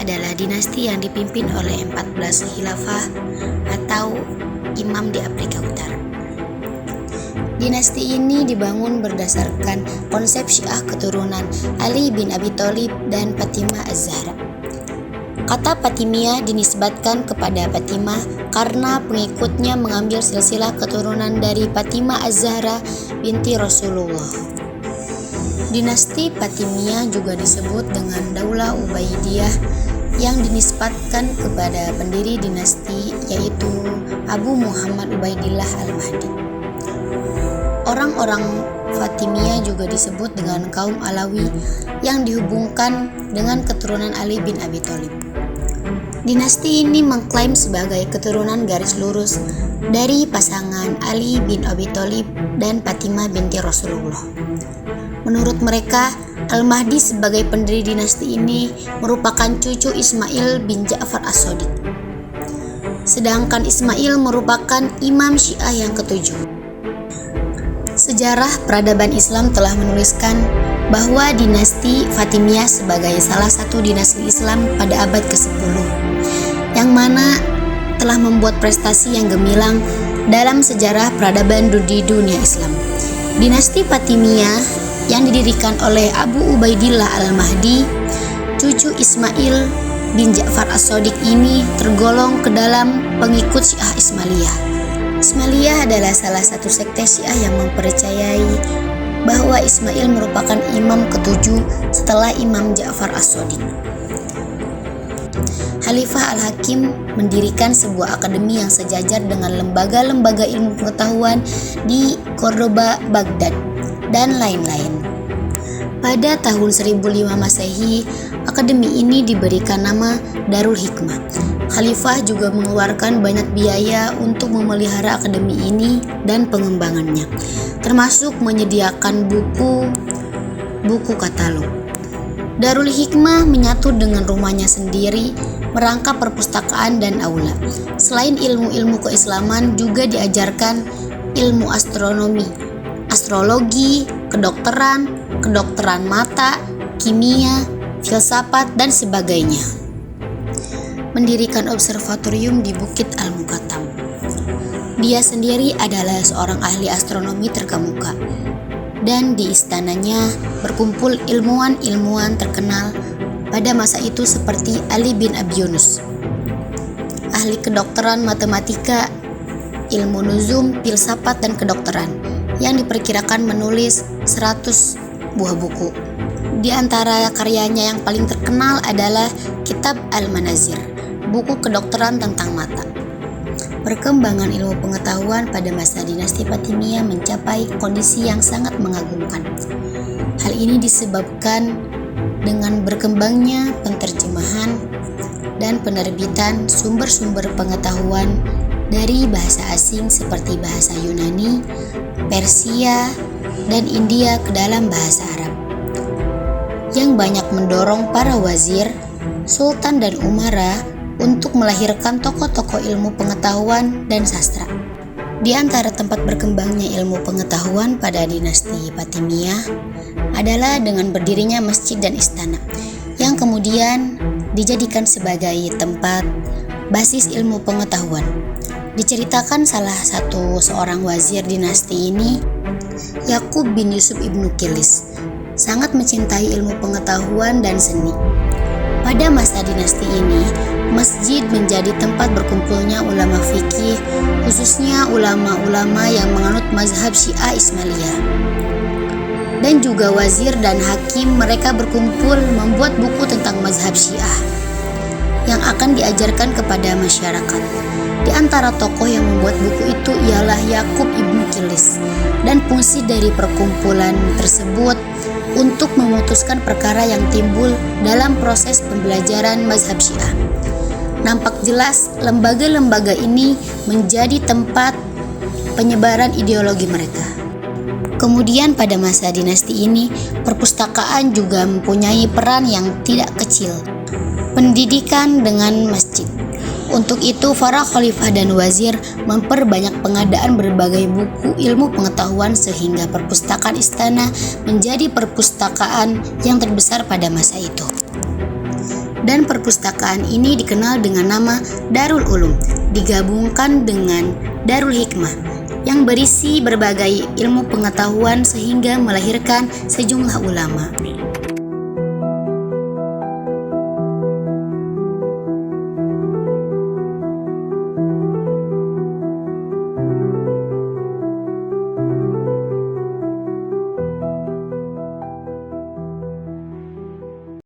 adalah dinasti yang dipimpin oleh 14 khilafah atau imam di Afrika Utara. Dinasti ini dibangun berdasarkan konsep Syiah keturunan Ali bin Abi Thalib dan Fatimah Az-Zahra. Kata Fatimiyah dinisbatkan kepada Fatimah karena pengikutnya mengambil silsilah keturunan dari Fatimah Az-Zahra binti Rasulullah. Dinasti Fatimiyah juga disebut dengan Daulah Ubaidiyah yang dinisbatkan kepada pendiri dinasti yaitu Abu Muhammad Ubaidillah Al-Mahdi. Orang-orang Fatimiyah juga disebut dengan kaum Alawi yang dihubungkan dengan keturunan Ali bin Abi Thalib. Dinasti ini mengklaim sebagai keturunan garis lurus dari pasangan Ali bin Abi Thalib dan Fatimah binti Rasulullah. Menurut mereka, Al-Mahdi sebagai pendiri dinasti ini merupakan cucu Ismail bin Ja'far As-Shadiq. Sedangkan Ismail merupakan imam Syiah yang ketujuh. Sejarah peradaban Islam telah menuliskan bahwa dinasti Fatimiyah sebagai salah satu dinasti Islam pada abad ke-10, yang mana telah membuat prestasi yang gemilang dalam sejarah peradaban di dunia Islam. Dinasti Fatimiyah yang didirikan oleh Abu Ubaidillah Al-Mahdi, cucu Ismail bin Ja'far As-Shadiq ini tergolong ke dalam pengikut Syiah Ismailiyah. Ismailiyah adalah salah satu sekte Syiah yang mempercayai bahwa Ismail merupakan imam ketujuh setelah Imam Ja'far As-Shadiq. Khalifah Al-Hakim mendirikan sebuah akademi yang sejajar dengan lembaga-lembaga ilmu pengetahuan di Cordoba, Baghdad, dan lain-lain. Pada tahun 1005 Masehi, akademi ini diberikan nama Darul Hikmah. Khalifah juga mengeluarkan banyak biaya untuk memelihara akademi ini dan pengembangannya, termasuk menyediakan buku katalog. Darul Hikmah menyatu dengan rumahnya sendiri, merangkap perpustakaan dan aula. Selain ilmu-ilmu keislaman, juga diajarkan ilmu astronomi, astrologi, kedokteran mata, kimia, filsafat, dan sebagainya. Mendirikan observatorium di Bukit Al-Muqattam. Dia sendiri adalah seorang ahli astronomi terkemuka, dan di istananya berkumpul ilmuwan-ilmuwan terkenal pada masa itu seperti Ali bin Abi Yunus, ahli kedokteran matematika, ilmu nuzum, filsafat, dan kedokteran, yang diperkirakan menulis 100 buah buku. Di antara karyanya yang paling terkenal adalah Kitab Al-Manazir, buku kedokteran tentang mata. Perkembangan ilmu pengetahuan pada masa dinasti Fatimiyah mencapai kondisi yang sangat mengagumkan. Hal ini disebabkan dengan berkembangnya penterjemahan dan penerbitan sumber-sumber pengetahuan dari bahasa asing seperti bahasa Yunani, Persia, dan India ke dalam bahasa Arab, yang banyak mendorong para wazir, sultan, dan umara untuk melahirkan tokoh-tokoh ilmu pengetahuan dan sastra. Di antara tempat berkembangnya ilmu pengetahuan pada dinasti Fatimiyah adalah dengan berdirinya masjid dan istana, yang kemudian dijadikan sebagai tempat basis ilmu pengetahuan. Diceritakan salah satu seorang wazir dinasti ini, Yakub bin Yusuf ibnu Kilis, sangat mencintai ilmu pengetahuan dan seni. Pada masa dinasti ini, masjid menjadi tempat berkumpulnya ulama fikih, khususnya ulama-ulama yang menganut mazhab Syiah Ismailiyah. Dan juga wazir dan hakim mereka berkumpul membuat buku tentang mazhab Syiah yang akan diajarkan kepada masyarakat. Di antara tokoh yang membuat buku itu ialah Yakub ibnu Kilis, dan fungsi dari perkumpulan tersebut untuk memutuskan perkara yang timbul dalam proses pembelajaran mazhab Syiah. Nampak jelas lembaga-lembaga ini menjadi tempat penyebaran ideologi mereka. Kemudian pada masa dinasti ini, perpustakaan juga mempunyai peran yang tidak kecil. Pendidikan dengan masjid. Untuk itu, para khalifah dan wazir memperbanyak pengadaan berbagai buku ilmu pengetahuan sehingga perpustakaan istana menjadi perpustakaan yang terbesar pada masa itu. dan perpustakaan ini dikenal dengan nama Darul Ulum, digabungkan dengan Darul Hikmah, yang berisi berbagai ilmu pengetahuan sehingga melahirkan sejumlah ulama.